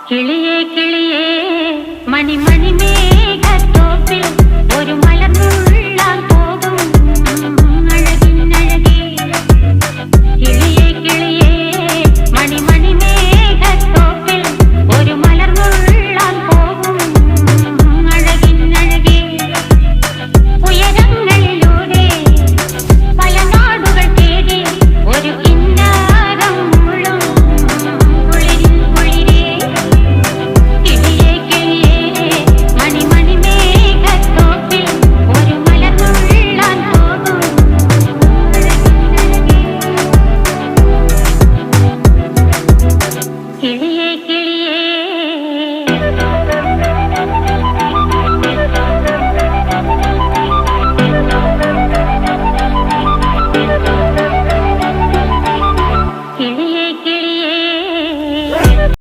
കിളിയേ കിളിയേ മണിമണി മേഘത്തോപ്പിൽ ഒരു മലർന്നുള്ളാൻ പോകും അഴകിനഴകേ. കിളിയേ കിളിയേ മണിമണി മേഘത്തോപ്പിൽ ഒരു മലർന്നുള്ളാൻ പോകും അഴകിനഴകേ. ഉയരങ്ങളിലൂടെ പല നാടുകൾ തേടി ഒരു കിന്നാരം മുള്ളും കുളിരിൻ കുളിരേ. കിളിയേ കിളിയേ മണിമണി മേഘത്തോപ്പിൽ ഒരു മലർന്നുള്ളാൻ പോകും അഴകിനഴകേ. കിളിയേ